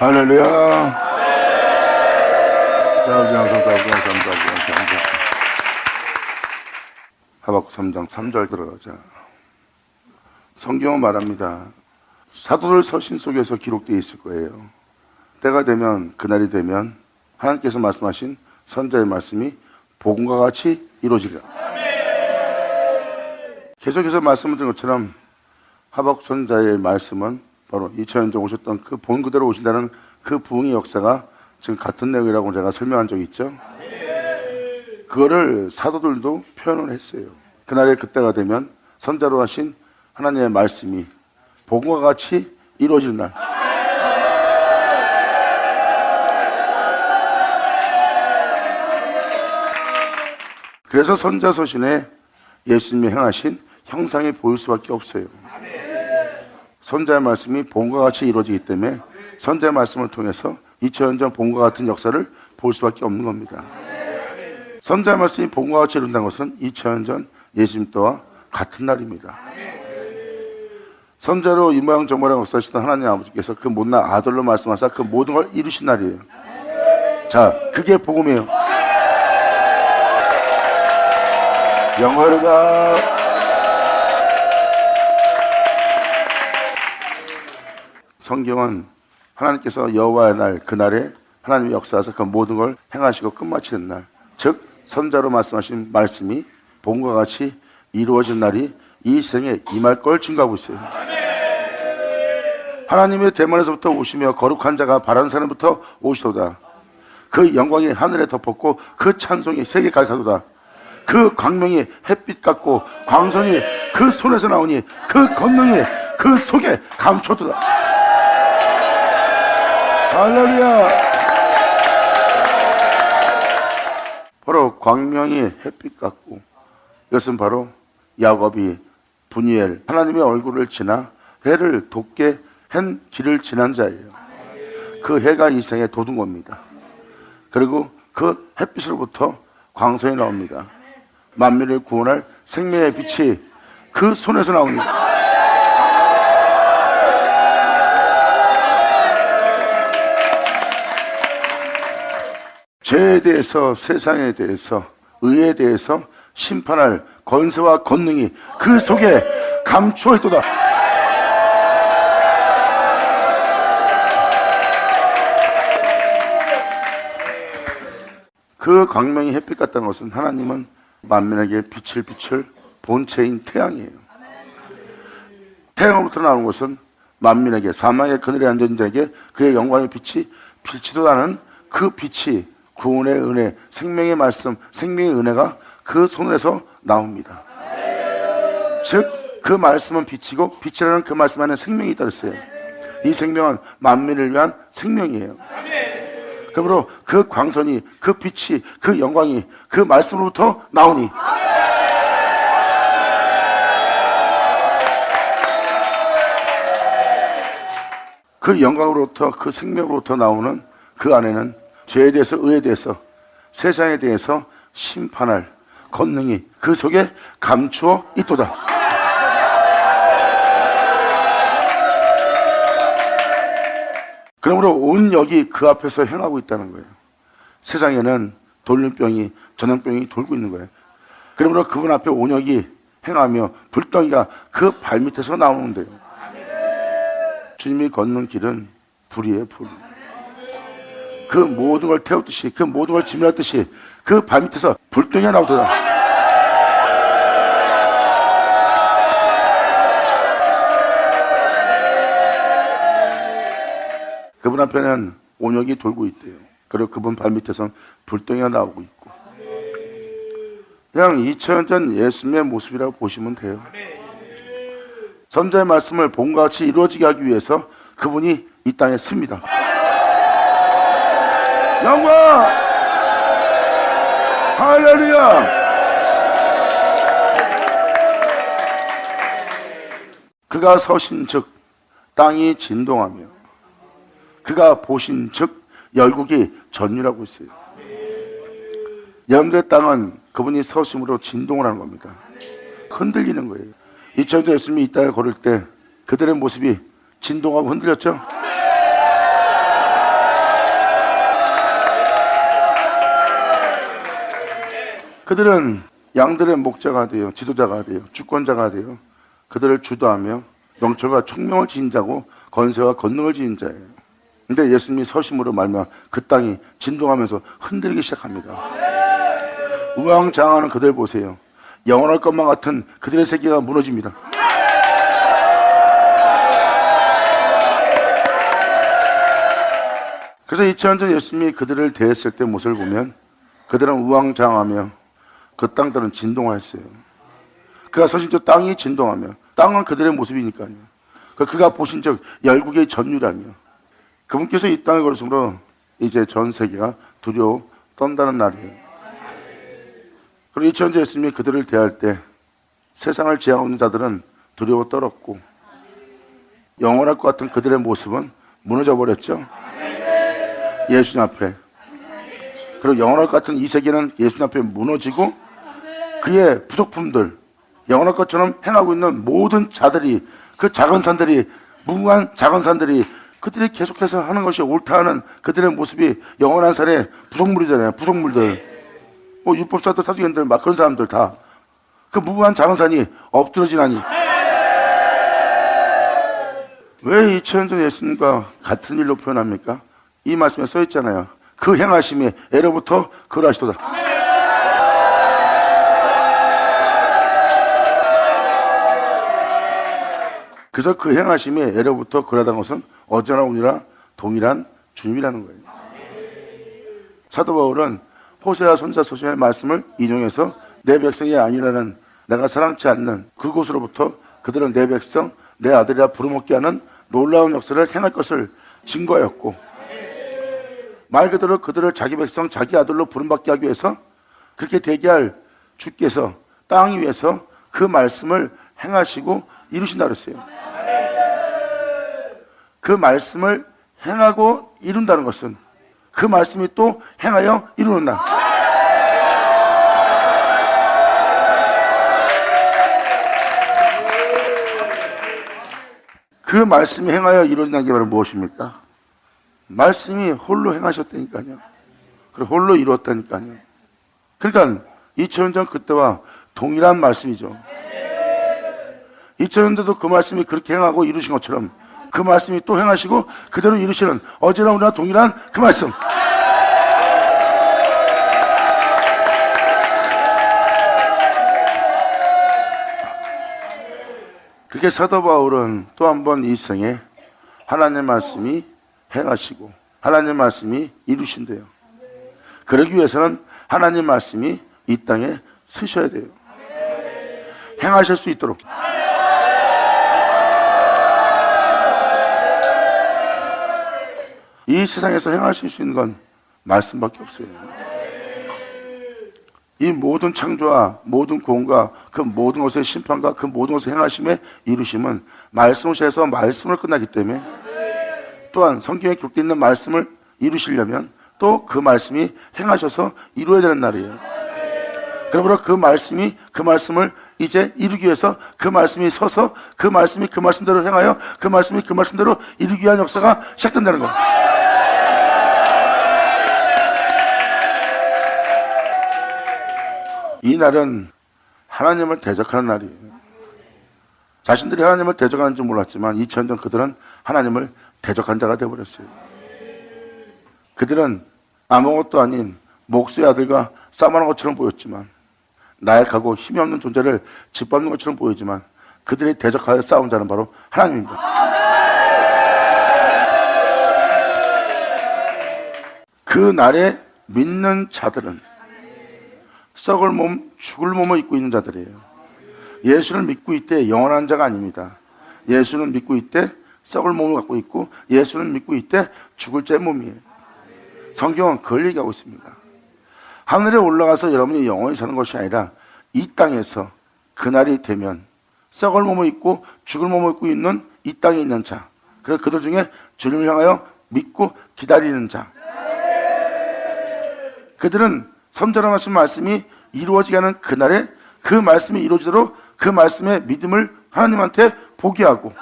할렐루야. 하박국 3장 3절 들어가자. 성경은 말합니다. 사도들 서신 속에서 기록되어 있을 거예요. 때가 되면, 그날이 되면 하나님께서 말씀하신 선자의 말씀이 복음과 같이 이루어지리라. 계속해서 말씀을 드린 것처럼 하박국 선자의 말씀은 바로 2000년 전 오셨던 그 본 그대로 오신다는 그 부흥의 역사가 지금 같은 내용이라고 제가 설명한 적이 있죠. 그거를 사도들도 표현을 했어요. 그날의 그때가 되면 선자로 하신 하나님의 말씀이 복음과 같이 이루어지는 날. 그래서 선자 서신에 예수님이 행하신 형상이 보일 수밖에 없어요. 선자의 말씀이 복음과 같이 이루어지기 때문에 선자의 말씀을 통해서 2000년 전 복음과 같은 역사를 볼 수밖에 없는 겁니다. 선자의 말씀이 복음과 같이 이룬다는 것은 2000년 전 예수님 또한 같은 날입니다. 선자로 이 모양 저 모양 역사하시던 하나님 아버지께서 그 못난 아들로 말씀하사 그 모든 걸 이루신 날이에요. 자, 그게 복음이에요. 영화로다. 성경은 하나님께서 여호와의 날, 그날에 하나님의 역사에서 그 모든 걸 행하시고 끝마치는 날, 즉 선자로 말씀하신 말씀이 복음과 같이 이루어진 날이 이 생에 임할 걸 증거하고 있어요. 하나님의 대만에서부터 오시며 거룩한 자가 바른 사람부터 오시도다. 그 영광이 하늘에 덮었고 그 찬송이 세계 가득하도다. 그 광명이 햇빛 같고 광선이 그 손에서 나오니 그 권능이 그 속에 감춰도다. 할렐루야. 바로 광명이 햇빛 같고, 이것은 바로 야곱이 분이엘 하나님의 얼굴을 지나 해를 돋게 한 길을 지난 자예요. 그 해가 이 생에 돋은 겁니다. 그리고 그 햇빛으로부터 광선이 나옵니다. 만민을 구원할 생명의 빛이 그 손에서 나옵니다. 죄에 대해서, 세상에 대해서, 의에 대해서 심판할 권세와 권능이 그 속에 감추어 있도다. 그 광명이 햇빛 같다는 것은 하나님은 만민에게 빛을 비출 본체인 태양이에요. 태양으로부터 나오는 것은 만민에게, 사망의 그늘에 앉은 자에게 그의 영광의 빛이 빛이도 나는 그 빛이 구원의 은혜, 생명의 말씀, 생명의 은혜가 그 손에서 나옵니다. 즉 그 말씀은 빛이고 빛이라는 그 말씀 안에 생명이 있다고 했어요. 이 생명은 만민을 위한 생명이에요. 그러므로 그 광선이, 그 빛이, 그 영광이 그 말씀으로부터 나오니 그 영광으로부터, 그 생명으로부터 나오는 그 안에는 죄에 대해서, 의에 대해서, 세상에 대해서 심판할 권능이 그 속에 감추어 있도다. 그러므로 온 역이 그 앞에서 행하고 있다는 거예요. 세상에는 돌림병이, 전염병이 돌고 있는 거예요. 그러므로 그분 앞에 온 역이 행하며 불덩이가 그 발밑에서 나오는데요. 주님이 걷는 길은 불이에요, 불. 그 모든 걸 태웠듯이, 그 모든 걸 지멸했듯이 그 발밑에서 불덩이가 나오더라. 그분 앞에는 온역이 돌고 있대요. 그리고 그분 발밑에서는 불덩이가 나오고 있고, 그냥 2000년 전 예수님의 모습이라고 보시면 돼요. 선자의 말씀을 본과 같이 이루어지게 하기 위해서 그분이 이 땅에 씁니다. 영광! 할렐루야! 그가 서신 즉 땅이 진동하며, 그가 보신 즉 열국이 전율하고 있어요. 여러분들의 땅은 그분이 서심으로 진동을 하는 겁니다. 흔들리는 거예요. 2000년 전 예수님이 이 땅에 걸을 때 그들의 모습이 진동하고 흔들렸죠? 그들은 양들의 목자가 되어 지도자가 되어 주권자가 되어 그들을 주도하며 명철과 총명을 지닌 자고 건세와 권능을 지닌 자예요. 근데 예수님이 서심으로 말미암아 그 땅이 진동하면서 흔들리기 시작합니다. 우왕좌왕하는 그들 보세요. 영원할 것만 같은 그들의 세계가 무너집니다. 그래서 2000년 전 예수님이 그들을 대했을 때 모습을 보면 그들은 우왕좌왕하며 그 땅들은 진동하였어요. 그가 서신 저 땅이 진동하며 땅은 그들의 모습이니까요. 그가 보신 적 열국의 전율하며 그분께서 이 땅을 걸으심으로 이제 전 세계가 두려워 떤다는 날이에요. 그리고 2000년 전 예수님이 그들을 대할 때 세상을 지향하고 있는 자들은 두려워 떨었고 영원할 것 같은 그들의 모습은 무너져 버렸죠. 예수님 앞에. 그리고 영원할 것 같은 이 세계는 예수님 앞에 무너지고 그의 부속품들, 영원할 것처럼 행하고 있는 모든 자들이, 그 작은 산들이, 무궁한 작은 산들이 그들이 계속해서 하는 것이 옳다 하는 그들의 모습이 영원한 산의 부속물이잖아요. 부속물들. 뭐 율법사도 사두개인들 막 그런 사람들 다 그 무궁한 작은 산이 엎드러지나니 왜 2000년 전 예수님과 같은 일로 표현합니까? 이 말씀에 써 있잖아요. 그 행하심이 애로부터 그러하시도다. 그래서 그 행하심이 애로부터 그러하다는 것은 어제나 오늘이나 동일한 주님이라는 거예요. 사도 바울은 호세아 선지자 소신의 말씀을 인용해서 내 백성이 아니라는 내가 사랑치 않는 그곳으로부터 그들은 내 백성, 내 아들이라 부름먹게 하는 놀라운 역사를 행할 것을 증거하였고 말 그대로 그들을 자기 백성, 자기 아들로 부름받게 하기 위해서 그렇게 되게 할 주께서 땅 위에서 그 말씀을 행하시고 이루신다 그랬어요. 그 말씀을 행하고 이룬다는 것은 그 말씀이 또 행하여 이루는다. 그 말씀이 행하여 이루어진다는 게 바로 무엇입니까? 말씀이 홀로 행하셨다니까요. 그리고 홀로 이루었다니까요. 그러니까 2000년 전 그때와 동일한 말씀이죠. 2000년대도 그 말씀이 그렇게 행하고 이루신 것처럼 그 말씀이 또 행하시고 그대로 이루시는 어제나 오늘나 동일한 그 말씀. 그렇게 사도 바울은 또 한 번 이 생에 하나님의 말씀이 행하시고 하나님의 말씀이 이루신대요. 그러기 위해서는 하나님의 말씀이 이 땅에 쓰셔야 돼요. 행하실 수 있도록. 이 세상에서 행하실 수 있는 건 말씀밖에 없어요. 이 모든 창조와 모든 구원과 그 모든 것의 심판과 그 모든 것의 행하심의 이루심은 말씀을 통해서 말씀을 끝나기 때문에 또한 성경에 기록되어 있는 말씀을 이루시려면 또 그 말씀이 행하셔서 이루어야 되는 날이에요. 그러므로 그 말씀을 이제 이루기 위해서 그 말씀이 서서 그 말씀이 그 말씀대로 행하여 그 말씀이 그 말씀대로 이루기 위한 역사가 시작된다는 거예요. 이 날은 하나님을 대적하는 날이에요. 자신들이 하나님을 대적하는 줄 몰랐지만 2000년 전 그들은 하나님을 대적한 자가 되어버렸어요. 그들은 아무것도 아닌 목수의 아들과 싸움하는 것처럼 보였지만 나약하고 힘이 없는 존재를 짓밟는 것처럼 보이지만 그들이 대적하여 싸운 자는 바로 하나님입니다. 그 날에 믿는 자들은 썩을 몸, 죽을 몸을 입고 있는 자들이에요. 예수를 믿고 있대 영원한 자가 아닙니다. 예수는 믿고 있대 썩을 몸을 갖고 있고 예수는 믿고 있대 죽을 자의 몸이에요. 성경은 그걸 얘기하고 있습니다. 하늘에 올라가서 여러분이 영원히 사는 것이 아니라 이 땅에서 그날이 되면 썩을 몸을 입고 죽을 몸을 입고 있는 이 땅에 있는 자, 그리고 그들 중에 주님을 향하여 믿고 기다리는 자, 그들은 선전하신 말씀이 이루어지게 하는 그날에 그 말씀이 이루어지도록 그 말씀의 믿음을 하나님한테 포기하고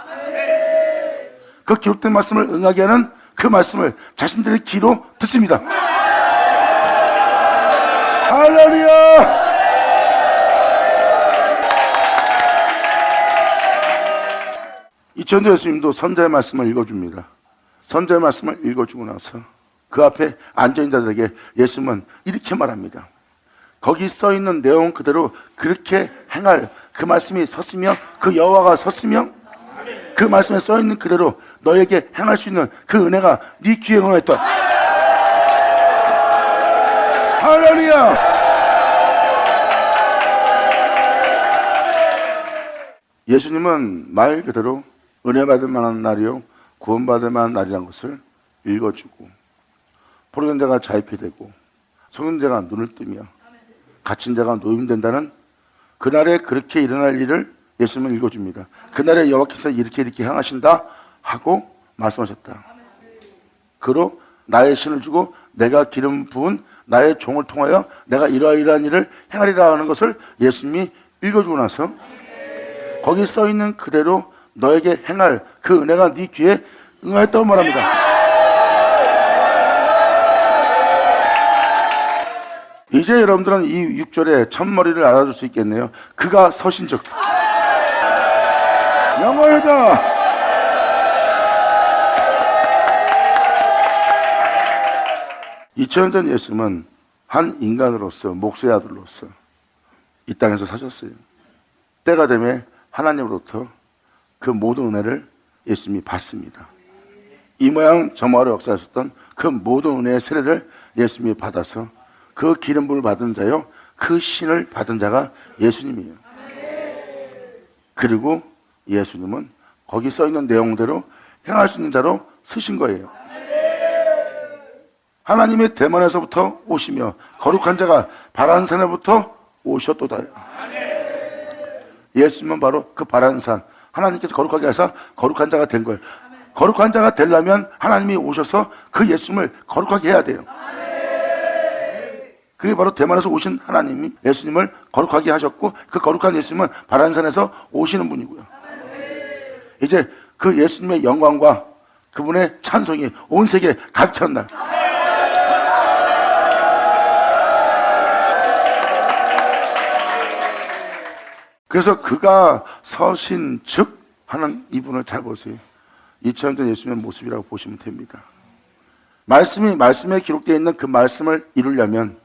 그 기록된 말씀을 응하게 하는 그 말씀을 자신들의 귀로 듣습니다. 할렐루야! 이천주 예수님도 선자의 말씀을 읽어줍니다. 선자의 말씀을 읽어주고 나서 그 앞에 앉아있는 자들에게 예수님은 이렇게 말합니다. 거기 써있는 내용 그대로 그렇게 행할 그 말씀이 섰으며 그 여호와가 섰으며 그 말씀에 써있는 그대로 너에게 행할 수 있는 그 은혜가 네 귀에 응하였다. 할렐루야. 예수님은 말 그대로 은혜 받을 만한 날이요 구원받을 만한 날이라는 것을 읽어주고 포로된 자가 자유케 되고 속은 자가 눈을 뜨며 갇힌 자가 노임된다는 그날에 그렇게 일어날 일을 예수님은 읽어줍니다. 그날에 여호와께서 이렇게 행하신다 하고 말씀하셨다. 그로 나의 신을 주고 내가 기름 부은 나의 종을 통하여 내가 이러이러한 일을 행하리라 하는 것을 예수님이 읽어주고 나서 거기 써있는 그대로 너에게 행할 그 은혜가 네 귀에 응하였다고 말합니다. 이제 여러분들은 이 6절의 첫머리를 알아둘 수 있겠네요. 그가 서신즉 영원하다. (2000년) 전 예수님은 한 인간으로서 목수의 아들로서 이 땅에서 사셨어요. 때가 되면 하나님으로부터 그 모든 은혜를 예수님이 받습니다. 이 모양 저 모양으로 역사하셨던 그 모든 은혜의 세례를 예수님이 받아서 그 기름 부음을 받은 자요 그 신을 받은 자가 예수님이에요. 그리고 예수님은 거기 써있는 내용대로 행할 수 있는 자로 쓰신 거예요. 하나님의 대만에서부터 오시며 거룩한 자가 바란산에부터 오셨도다. 예수님은 바로 그 바란산, 하나님께서 거룩하게 하사 거룩한 자가 된 거예요. 거룩한 자가 되려면 하나님이 오셔서 그 예수님을 거룩하게 해야 돼요. 그게 바로 대만에서 오신 하나님이 예수님을 거룩하게 하셨고 그 거룩한 예수님은 바란산에서 오시는 분이고요. 이제 그 예수님의 영광과 그분의 찬송이 온 세계에 가득 차는 날. 그래서 그가 서신 즉 하는 이분을 잘 보세요. 2000년 전 예수님의 모습이라고 보시면 됩니다. 말씀에 기록되어 있는 그 말씀을 이루려면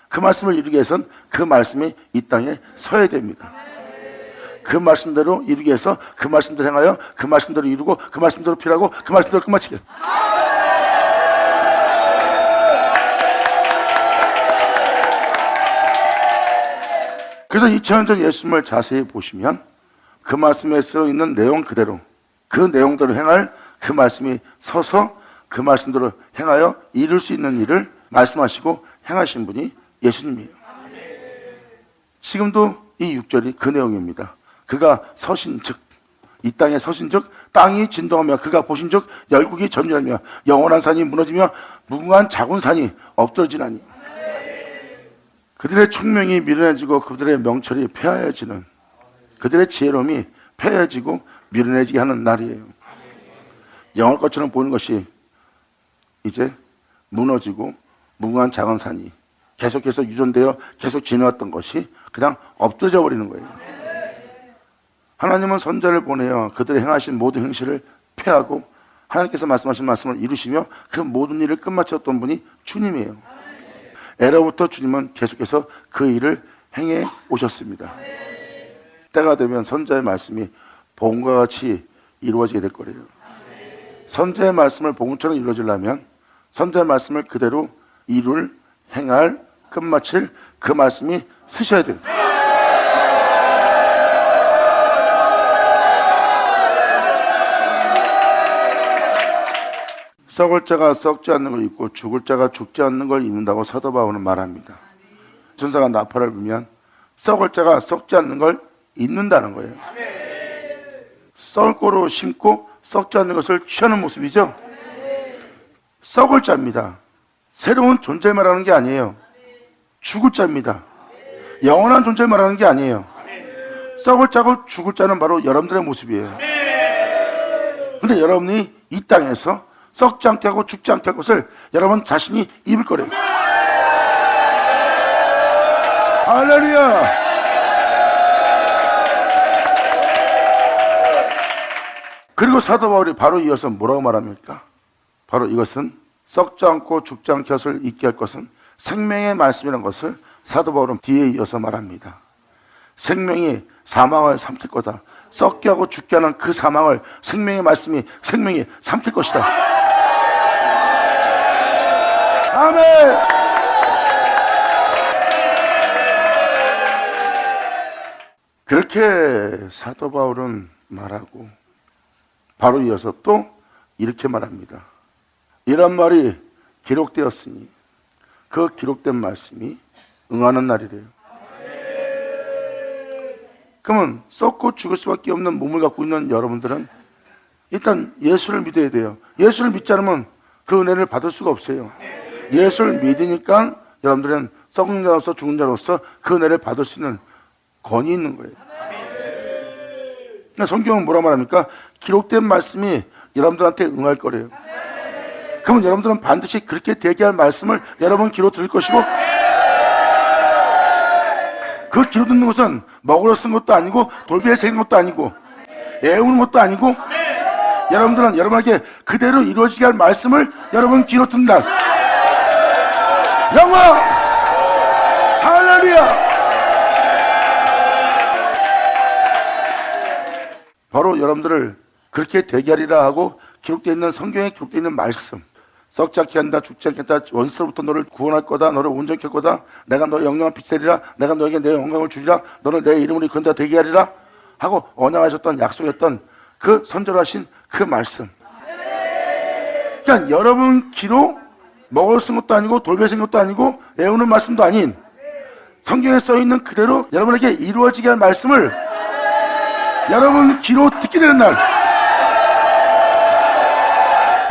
그 말씀을 이루기 위해서는 그 말씀이 이 땅에 서야 됩니다. 그 말씀대로 이루기 위해서 그 말씀대로 행하여 그 말씀대로 이루고 그 말씀대로 필하고 그 말씀대로 끝마치게. 그래서 2000년 전 예수님을 자세히 보시면 그 말씀에 써 있는 내용 그대로 그 내용대로 행할 그 말씀이 서서 그 말씀대로 행하여 이룰 수 있는 일을 말씀하시고 행하신 분이 예수님이에요. 지금도 이 6절이 그 내용입니다. 그가 서신즉 이 땅에 서신즉 땅이 진동하며 그가 보신즉 열국이 전율하며 영원한 산이 무너지며 무궁한 작은 산이 엎드러지나니 그들의 총명이 미련해지고 그들의 명철이 폐하여지는 그들의 지혜로움이 폐하여지고 미련해지게 하는 날이에요. 영월 것처럼 보이는 것이 이제 무너지고 무궁한 작은 산이 계속해서 유전되어 계속 지내왔던 것이 그냥 엎드러져 버리는 거예요. 하나님은 선자를 보내어 그들의 행하신 모든 행실을 폐하고 하나님께서 말씀하신 말씀을 이루시며 그 모든 일을 끝마쳤던 분이 주님이에요. 에로부터 주님은 계속해서 그 일을 행해 오셨습니다. 때가 되면 선자의 말씀이 복음과 같이 이루어지게 될 거예요. 선자의 말씀을 복음처럼 이루어지려면 선자의 말씀을 그대로 이룰, 행할, 끝마칠 그 말씀이 쓰셔야 돼요. 썩을 자가 썩지 않는 걸 입고 죽을 자가 죽지 않는 걸 입는다고 사도 바울은 말합니다. 천사가 나팔을 불면 썩을 자가 썩지 않는 걸 입는다는 거예요. 썩을 거로 심고 썩지 않는 것을 취하는 모습이죠. 썩을 자입니다. 새로운 존재 말하는 게 아니에요. 죽을 자입니다. 영원한 존재 말하는 게 아니에요. 썩을 자고 죽을 자는 바로 여러분들의 모습이에요. 근데 여러분이 이 땅에서 썩지 않게 하고 죽지 않게 할 것을 여러분 자신이 입을 거래요. 할렐루야. 그리고 사도 바울이 바로 이어서 뭐라고 말합니까? 바로 이것은 썩지 않고 죽지 않게 것을 잊게 할 것은 생명의 말씀이라는 것을 사도 바울은 뒤에 이어서 말합니다. 생명이 사망을 삼킬 거다. 썩게 하고 죽게 하는 그 사망을 생명의 말씀이 생명이 삼킬 것이다. 아멘. 그렇게 사도 바울은 말하고 바로 이어서 또 이렇게 말합니다. 이런 말이 기록되었으니 그 기록된 말씀이 응하는 날이래요. 그러면 썩고 죽을 수밖에 없는 몸을 갖고 있는 여러분들은 일단 예수를 믿어야 돼요. 예수를 믿지 않으면 그 은혜를 받을 수가 없어요. 예수를 믿으니까 여러분들은 썩은 자로서 죽은 자로서 그 은혜를 받을 수 있는 권위 있는 거예요. 성경은 뭐라 말합니까? 기록된 말씀이 여러분들한테 응할 거래요. 그러면 여러분들은 반드시 그렇게 되게 할 말씀을 여러분 귀로 들을 것이고, 그 귀로 듣는 것은 먹으러 쓴 것도 아니고 돌비에 새긴 것도 아니고 애우는 것도 아니고, 여러분들은 여러분에게 그대로 이루어지게 할 말씀을 여러분 귀로 듣는다. 영광! 할렐루야! 바로 여러분들을 그렇게 되게 하리라 하고 기록되어 있는 성경에 기록되어 있는 말씀, 썩지 않게 한다, 죽지 않겠다, 원수로부터 너를 구원할 거다, 너를 온전케 할 거다, 내가 너의 영광을 빛이 되리라, 내가 너에게 내 영광을 주리라, 너를 내 이름으로 이끈 자 되게 하리라 하고 언약하셨던, 약속했던 그 선절하신 그 말씀. 그러니까 여러분 귀로 먹을 쓴 것도 아니고 돌배 쓴 것도 아니고 애우는 말씀도 아닌 성경에 써있는 그대로 여러분에게 이루어지게 할 말씀을 여러분 귀로 듣게 되는 날,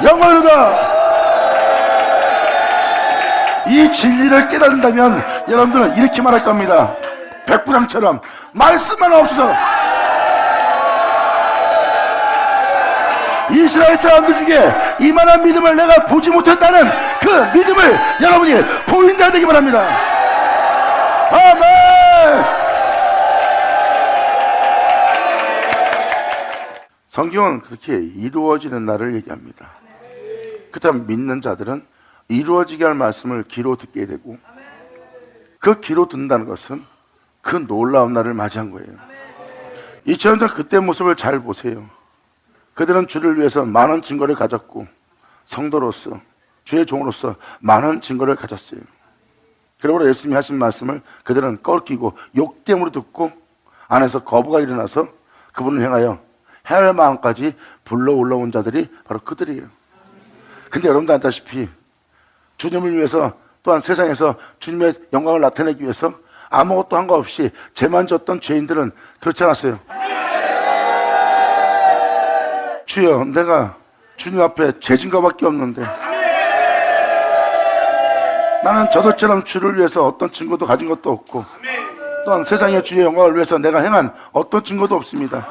영광이다. 이 진리를 깨닫는다면 여러분들은 이렇게 말할 겁니다. 백부장처럼 말씀만 없어서 이스라엘 사람들 중에 이만한 믿음을 내가 보지 못했다는 그 믿음을 여러분이 보인 자 되기 바랍니다. 아멘. 성경은 그렇게 이루어지는 날을 얘기합니다. 그렇다면 믿는 자들은 이루어지게 할 말씀을 귀로 듣게 되고, 그 귀로 듣는다는 것은 그 놀라운 날을 맞이한 거예요. 2000년 전 그때 모습을 잘 보세요. 그들은 주를 위해서 많은 증거를 가졌고, 성도로서 주의 종으로서 많은 증거를 가졌어요. 그러므로 예수님이 하신 말씀을 그들은 꺾이고 욕됨으로 듣고 안에서 거부가 일어나서 그분을 향하여 해할 마음까지 불러 올라온 자들이 바로 그들이에요. 근데 여러분도 알다시피 주님을 위해서, 또한 세상에서 주님의 영광을 나타내기 위해서 아무것도 한 거 없이 죄만 졌던 죄인들은 그렇지 않았어요. 주여, 내가 주님 앞에 죄진 것밖에 없는데, 나는 저들처럼 주를 위해서 어떤 증거도 가진 것도 없고, 또한 세상의 주의 영광을 위해서 내가 행한 어떤 증거도 없습니다.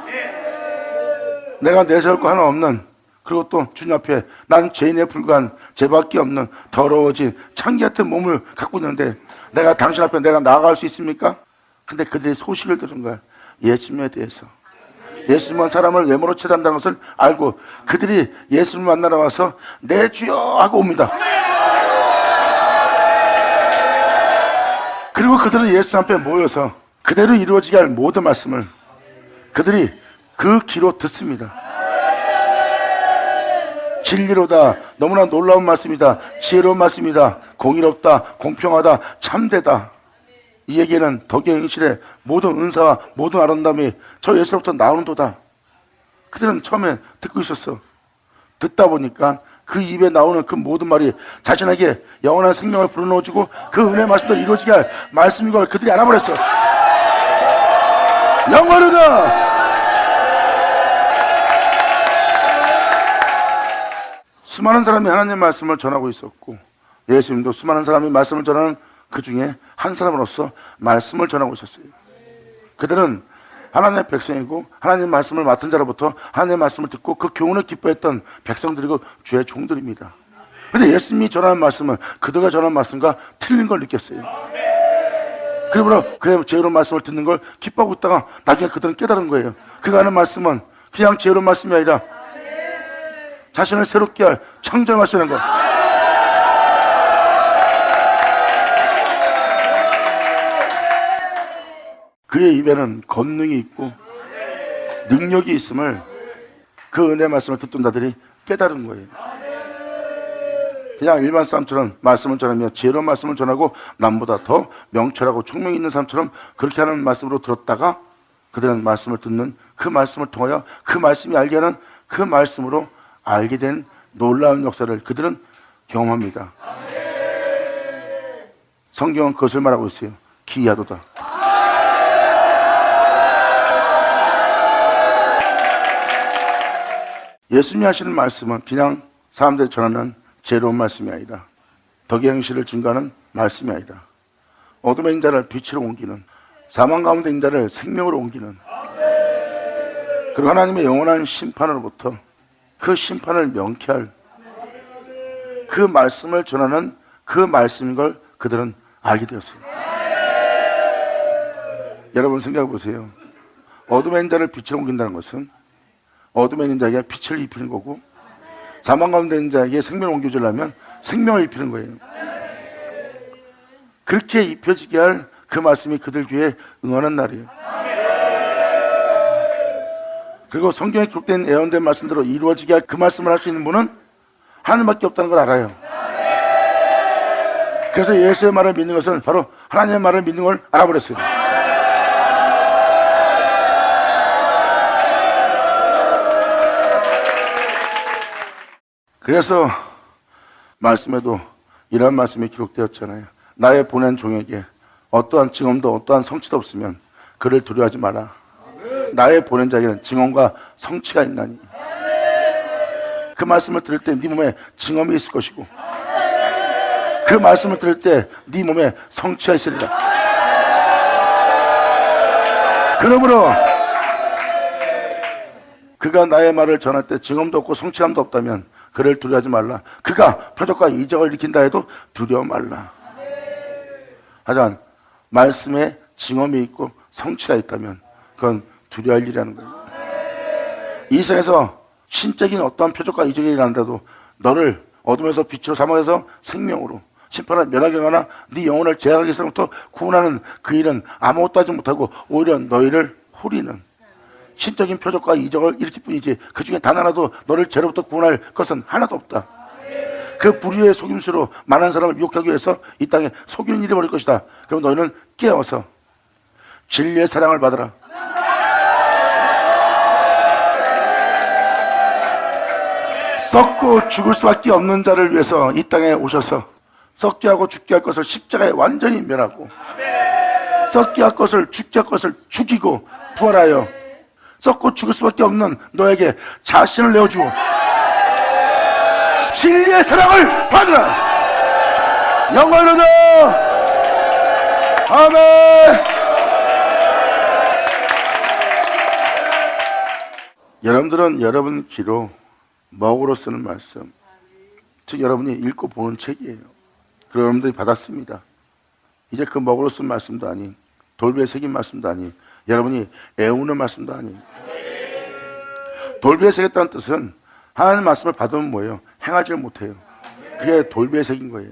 내가 내세울 거 하나 없는, 그리고 또 주님 앞에 난 죄인에 불과한 죄밖에 없는 더러워진 창기 같은 몸을 갖고 있는데 내가 당신 앞에 내가 나아갈 수 있습니까? 근데 그들이 소식을 들은 거야. 예수님에 대해서. 예수님은 사람을 외모로 취한다는 것을 알고 그들이 예수님을 만나러 와서 내 주여 하고 옵니다. 그리고 그들은 예수님 앞에 모여서 그대로 이루어지게 할 모든 말씀을 그들이 그 귀로 듣습니다. 진리로다, 너무나 놀라운 말씀이다, 지혜로운 말씀이다, 공의롭다, 공평하다, 참되다. 이 얘기는 덕의 행실에 모든 은사와 모든 아름다움이 저 예수로부터 나오는도다. 그들은 처음에 듣고 있었어. 듣다 보니까 그 입에 나오는 그 모든 말이 자신에게 영원한 생명을 불어넣어주고 그 은혜의 말씀도 이루어지게 할 말씀인 걸 그들이 알아버렸어. 영원하다. 수많은 사람이 하나님의 말씀을 전하고 있었고, 예수님도 수많은 사람이 말씀을 전하는 그 중에 한 사람으로서 말씀을 전하고 있었어요. 그들은 하나님의 백성이고 하나님의 말씀을 맡은 자로부터 하나님의 말씀을 듣고 그 교훈을 기뻐했던 백성들이고 주의 종들입니다. 그런데 예수님이 전하는 말씀은 그들과 전하는 말씀과 틀린 걸 느꼈어요. 그러므로 그의 지혜로운 말씀을 듣는 걸 기뻐하고 있다가 나중에 그들은 깨달은 거예요. 그가 하는 말씀은 그냥 지혜로운 말씀이 아니라 자신을 새롭게 할 창조의 말씀이라는 것. 그의 입에는 권능이 있고 능력이 있음을 그 은혜 말씀을 듣던 자들이 깨달은 거예요. 그냥 일반 사람처럼 말씀을 전하며 지혜로운 말씀을 전하고 남보다 더 명철하고 총명이 있는 사람처럼 그렇게 하는 말씀으로 들었다가 그들은 말씀을 듣는 그 말씀을 통하여 그 말씀이 알게 하는 그 말씀으로 알게 된 놀라운 역사를 그들은 경험합니다. 성경은 그것을 말하고 있어요. 기이하도다. 예수님이 하시는 말씀은 그냥 사람들이 전하는 지혜로운 말씀이 아니다. 덕의 행실을 증거하는 말씀이 아니다. 어둠의 있는 자를 빛으로 옮기는, 사망 가운데 있는 자를 생명으로 옮기는, 그리고 하나님의 영원한 심판으로부터 그 심판을 명쾌할 그 말씀을 전하는 그 말씀인 걸 그들은 알게 되었어요. 여러분 생각해 보세요. 어둠의 있는 자를 빛으로 옮긴다는 것은 어둠에 있는 자에게 빛을 입히는 거고, 사망 가운데 있는 자에게 생명을 옮겨주려면 생명을 입히는 거예요. 그렇게 입혀지게 할 그 말씀이 그들 귀에 응하는 날이에요. 그리고 성경에 기록된 예언된 말씀대로 이루어지게 할 그 말씀을 할 수 있는 분은 하나님밖에 없다는 걸 알아요. 그래서 예수의 말을 믿는 것은 바로 하나님의 말을 믿는 걸 알아버렸어요. 그래서 말씀에도 이런 말씀이 기록되었잖아요. 나의 보낸 종에게 어떠한 증언도 어떠한 성취도 없으면 그를 두려워하지 마라. 나의 보낸 자에게는 증언과 성취가 있나니. 그 말씀을 들을 때 네 몸에 증언이 있을 것이고, 그 말씀을 들을 때 네 몸에 성취가 있으리라. 그러므로 그가 나의 말을 전할 때 증언도 없고 성취감도 없다면 그를 두려워하지 말라. 그가 표적과 이적을 일으킨다 해도 두려워 말라. 하지만 말씀에 증언이 있고 성취가 있다면 그건 두려워할 일이라는 거예요. 이 세상에서 신적인 어떠한 표적과 이적이 일어난다도 너를 어둠에서 빛으로, 사망에서 생명으로, 심판을 면하게 하거나 네 영혼을 제약하기 위해서부터 구원하는 그 일은 아무것도 하지 못하고 오히려 너희를 호리는 신적인 표적과 이적을 일으킬 뿐이지 그 중에 단 하나도 너를 죄로부터 구원할 것은 하나도 없다. 그 불의의 속임수로 많은 사람을 유혹하기 위해서 이 땅에 속이는 일이 벌일 것이다. 그럼 너희는 깨어서 진리의 사랑을 받아라. 썩고 죽을 수밖에 없는 자를 위해서 이 땅에 오셔서 썩게 하고 죽게 할 것을 십자가에 완전히 멸하고, 썩게 할 것을 죽게 할 것을 죽이고 부활하여 썩고 죽을 수밖에 없는 너에게 자신을 내어주어 진리의 사랑을 받으라. 영광을 얻어. 아멘. 여러분들은 여러분 귀로 먹으로 쓰는 말씀, 즉 여러분이 읽고 보는 책이에요. 그리고 여러분들이 받았습니다. 이제 그 먹으로 쓴 말씀도 아닌, 돌배에 새긴 말씀도 아닌, 여러분이 애우는 말씀도 아닌. 돌배에 새겼다는 뜻은 하나님 말씀을 받으면 뭐예요? 행하지를 못해요. 그게 돌배에 새긴 거예요.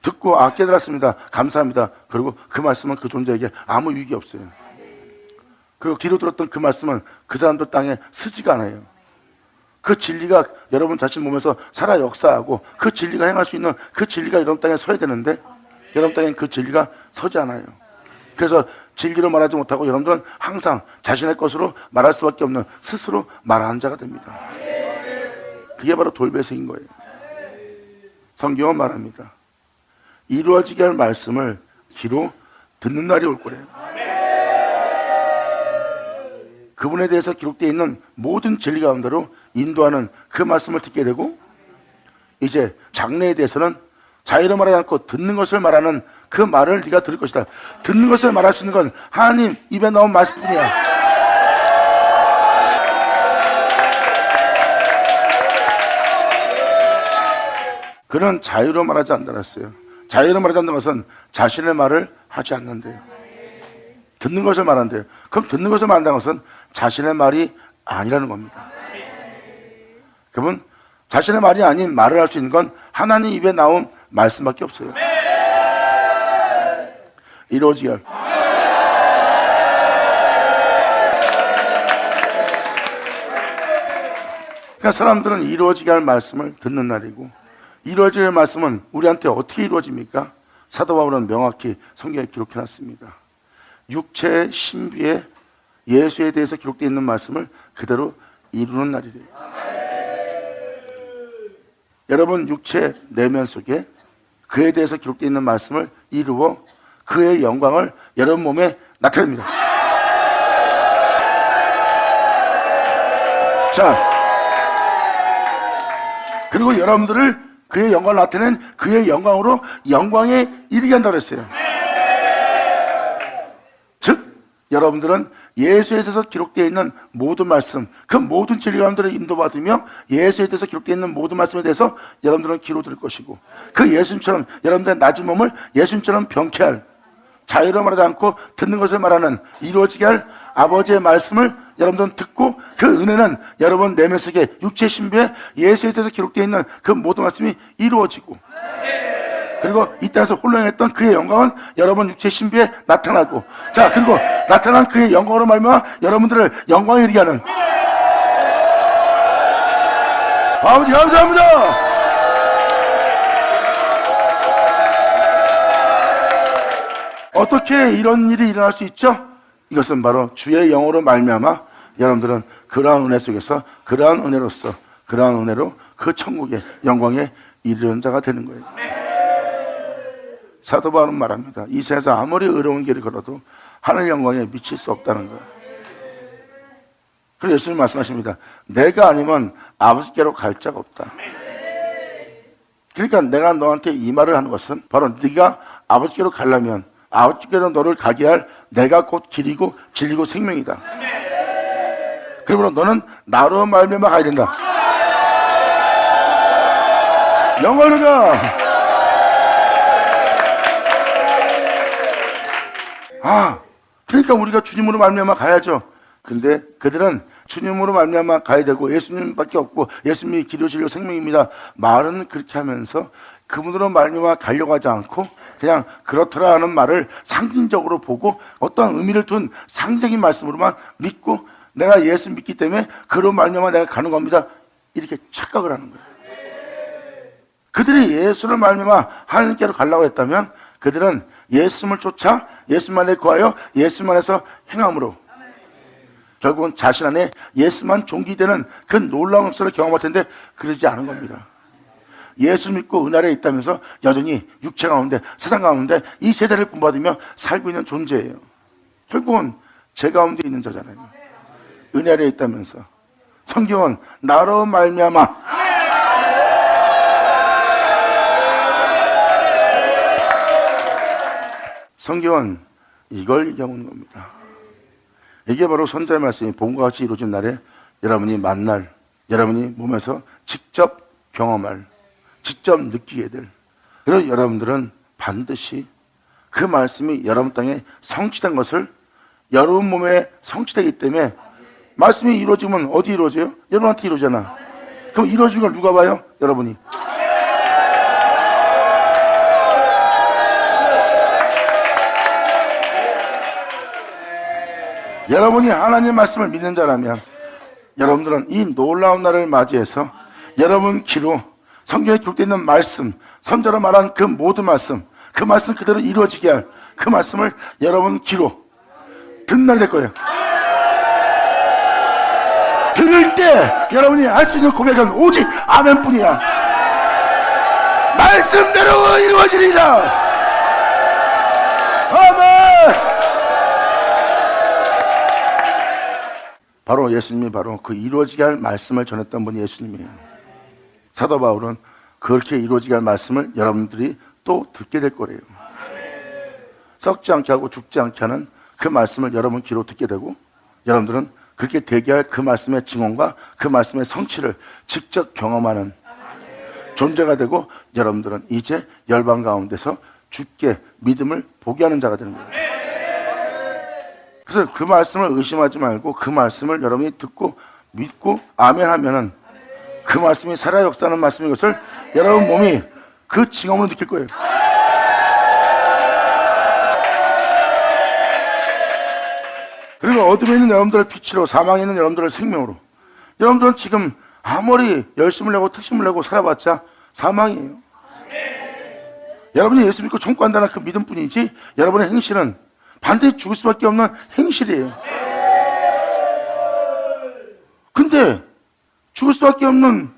듣고 깨달았습니다. 감사합니다. 그리고 그 말씀은 그 존재에게 아무 유익이 없어요. 그리고 귀로 들었던 그 말씀은 그 사람들 땅에 쓰지가 않아요. 그 진리가 여러분 자신 몸에서 살아 역사하고 그 진리가 행할 수 있는 그 진리가 여러분 땅에 서야 되는데 여러분 땅엔 그 진리가 서지 않아요. 그래서 진리로 말하지 못하고 여러분들은 항상 자신의 것으로 말할 수밖에 없는 스스로 말하는 자가 됩니다. 그게 바로 돌배색인 거예요. 성경은 말합니다. 이루어지게 할 말씀을 귀로 듣는 날이 올 거래요. 그분에 대해서 기록되어 있는 모든 진리 가운데로 인도하는 그 말씀을 듣게 되고, 이제 장래에 대해서는 자유로 말하지 않고 듣는 것을 말하는 그 말을 네가 들을 것이다. 듣는 것을 말할 수 있는 건 하나님 입에 나온 말씀뿐이야. 그는 자유로 말하지 않는다 했어요. 자유로 말하지 않는 것은 자신의 말을 하지 않는데요. 듣는 것을 말한대요. 그럼 듣는 것을 말한다는 것은 자신의 말이 아니라는 겁니다. 그러면 자신의 말이 아닌 말을 할 수 있는 건 하나님 입에 나온 말씀밖에 없어요. 이루어지게 할. 그러니까 사람들은 이루어지게 할 말씀을 듣는 날이고, 이루어질 말씀은 우리한테 어떻게 이루어집니까? 사도 바울은 명확히 성경에 기록해놨습니다. 육체의 신비에 예수에 대해서 기록되어 있는 말씀을 그대로 이루는 날이래요. 여러분 육체 내면 속에 그에 대해서 기록되어 있는 말씀을 이루어 그의 영광을 여러분 몸에 나타냅니다. 자, 그리고 여러분들을 그의 영광을 나타낸 그의 영광으로 영광에 이르게 한다고 했어요. 즉 여러분들은 예수에 대해서 기록되어 있는 모든 말씀, 그 모든 진리 가운데를 인도받으며 예수에 대해서 기록되어 있는 모든 말씀에 대해서 여러분들은 귀로 들을 것이고, 그 예수님처럼 여러분들의 낮은 몸을 예수님처럼 병케 할, 자유로 말하지 않고 듣는 것을 말하는 이루어지게 할 아버지의 말씀을 여러분들은 듣고, 그 은혜는 여러분 내면 속에 육체 신비에 예수에 대해서 기록되어 있는 그 모든 말씀이 이루어지고, 그리고 이 땅에서 혼란했던 그의 영광은 여러분 육체 신비에 나타나고, 자, 그리고 나타난 그의 영광으로 말미암아 여러분들을 영광에 이르게 하는. 아버지 감사합니다. 어떻게 이런 일이 일어날 수 있죠? 이것은 바로 주의 영으로 말미암아 여러분들은 그러한 은혜 속에서, 그러한 은혜로서, 그러한 은혜로 그 천국의 영광에 이르는 자가 되는 거예요. 사도 바울은 말합니다. 이 세상에서 아무리 의로운 길을 걸어도 하늘 영광에 미칠 수 없다는 거예요. 그래서 예수님 말씀하십니다. 내가 아니면 아버지께로 갈 자가 없다. 그러니까 내가 너한테 이 말을 하는 것은 바로 네가 아버지께로 가려면 아버지께로 너를 가게 할 내가 곧 길이고 진리고 생명이다. 그러므로 너는 나로 말미암아 가야 된다. 영원하다. 그러니까 우리가 주님으로 말미암아 가야죠. 근데 그들은 주님으로 말미암아 가야 되고 예수님밖에 없고 예수님이 길이요 진리요 생명입니다. 말은 그렇게 하면서 그분으로 말미암아 가려고 하지 않고 그냥 그렇더라 하는 말을 상징적으로 보고 어떤 의미를 둔 상징적인 말씀으로만 믿고, 내가 예수 믿기 때문에 그로 말미암아 내가 가는 겁니다, 이렇게 착각을 하는 거예요. 그들이 예수를 말미암아 하나님께로 가려고 했다면 그들은 예수님을 쫓아 예수만에 구하여 예수만에서 행함으로 결국은 자신 안에 예수만 종기되는 그 놀라운 역사를 경험할 텐데 그러지 않은 겁니다. 예수 믿고 은혜 아래에 있다면서 여전히 육체 가운데, 세상 가운데 이 세대를 본받으며 살고 있는 존재예요. 결국은 제 가운데 있는 자잖아요. 은혜 아래에 있다면서. 성경은 나로 말미암아 성경은 이걸 얘기하는 겁니다. 이게 바로 선자의 말씀이 봄과 같이 이루어진 날에 여러분이 만날, 여러분이 몸에서 직접 경험할, 직접 느끼게 될, 그런 여러분들은 반드시 그 말씀이 여러분 땅에 성취된 것을 여러분 몸에 성취되기 때문에, 말씀이 이루어지면 어디 이루어져요? 여러분한테 이루어지잖아. 그럼 이루어진 걸 누가 봐요? 여러분이. 여러분이 하나님의 말씀을 믿는 자라면 여러분들은 이 놀라운 날을 맞이해서 여러분 귀로 성경에 기록되어 있는 말씀, 선자로 말한 그 모든 말씀, 그 말씀 그대로 이루어지게 할 그 말씀을 여러분 귀로 듣는 날이 될 거예요. 들을 때 여러분이 할 수 있는 고백은 오직 아멘뿐이야. 말씀대로 이루어지리라. 아멘. 바로 예수님이 바로 그 이루어지게 할 말씀을 전했던 분이 예수님이에요. 사도 바울은 그렇게 이루어지게 할 말씀을 여러분들이 또 듣게 될 거래요. 썩지 않게 하고 죽지 않게 하는 그 말씀을 여러분 귀로 듣게 되고, 여러분들은 그렇게 되게 할 그 말씀의 증언과 그 말씀의 성취를 직접 경험하는 존재가 되고, 여러분들은 이제 열방 가운데서 주께 믿음을 보게 하는 자가 되는 거예요. 그래서 그 말씀을 의심하지 말고 그 말씀을 여러분이 듣고 믿고 아멘 하면은 그 말씀이 살아 역사하는 말씀인 것을 여러분 몸이 그 징험으로 느낄 거예요. 그리고 어둠에 있는 여러분들을 빛으로, 사망에 있는 여러분들을 생명으로. 여러분들은 지금 아무리 열심을 내고 특심을 내고 살아봤자 사망이에요. 여러분이 예수 믿고 청구한다는 그 믿음뿐이지 여러분의 행실은 반드시 죽을 수밖에 없는 행실이에요. 근데 죽을 수밖에 없는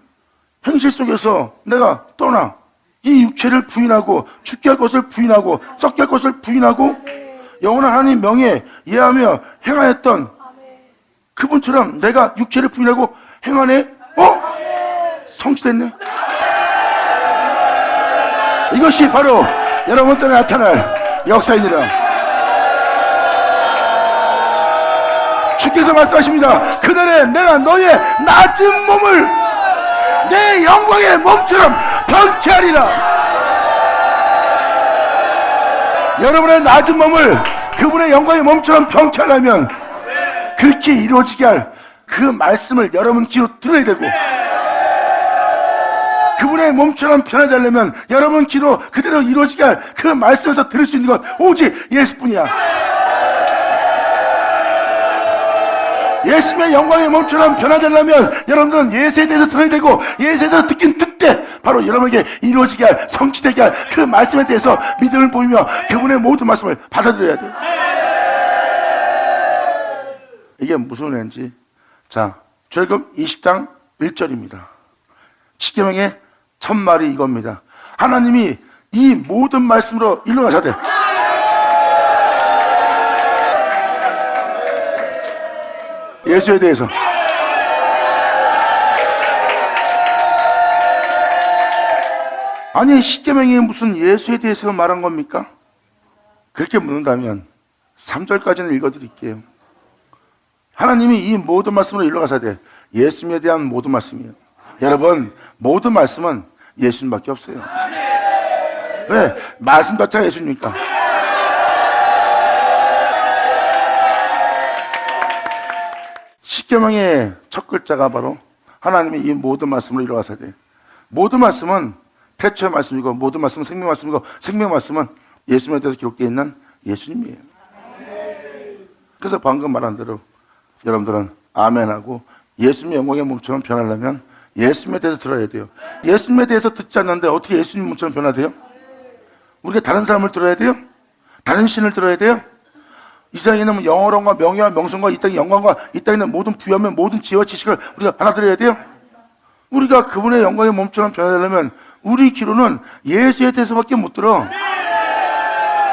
행실 속에서 내가 떠나 이 육체를 부인하고 죽게 할 것을 부인하고 썩게 할 것을 부인하고 영원한 하나님 명예에 예하며 행하였던 그분처럼 내가 육체를 부인하고 행하네? 성취됐네? 이것이 바로 여러분 때에 나타날 역사이니라. 주께서 말씀하십니다. 그날에 내가 너의 낮은 몸을 내 영광의 몸처럼 변케하리라. 여러분의 낮은 몸을 그분의 영광의 몸처럼 변케하려면 그렇게 이루어지게 할 그 말씀을 여러분 귀로 들어야 되고, 그분의 몸처럼 변하지 않으려면 여러분 귀로 그대로 이루어지게 할 그 말씀에서 들을 수 있는 것 오직 예수뿐이야. 예수님의 영광의 몸처럼 변하지 않으려면 여러분들은 예수에 대해서 들어야 되고, 예수에 대해서 듣긴 듣되 바로 여러분에게 이루어지게 할, 성취되게 할 그 말씀에 대해서 믿음을 보이며 그분의 모든 말씀을 받아들여야 돼요. 이게 무슨 은혜인지. 자, 출애굽 20장 1절입니다. 십계명의 첫 말이 이겁니다. 하나님이 이 모든 말씀으로 일러가사대. 예수에 대해서. 아니, 십계명이 무슨 예수에 대해서 말한 겁니까? 그렇게 묻는다면 3절까지는 읽어드릴게요. 하나님이 이 모든 말씀으로 일러가사대. 예수님에 대한 모든 말씀이에요. 여러분, 모든 말씀은 예수님밖에 없어요. 왜? 말씀 자체가 예수님입니까? 십계명의 첫 글자가 바로 하나님이 이 모든 말씀으로 일러가사대. 모든 말씀은 태초의 말씀이고, 모든 말씀은 생명 말씀이고, 생명 말씀은 예수님에 대해서 기록되어 있는 예수님이에요. 그래서 방금 말한 대로 여러분들은 아멘하고 예수님의 영광의 몸처럼 변하려면 예수님에 대해서 들어야 돼요. 예수님에 대해서 듣지 않는데 어떻게 예수님 몸처럼 변화돼요? 우리가 다른 사람을 들어야 돼요? 다른 신을 들어야 돼요? 이 세상에 있는 영어론과 명예와 명성과 이 땅의 영광과 이 땅에 있는 모든 부여와 모든 지혜와 지식을 우리가 받아들여야 돼요? 우리가 그분의 영광의 몸처럼 변화되려면 우리 귀로는 예수에 대해서밖에 못 들어.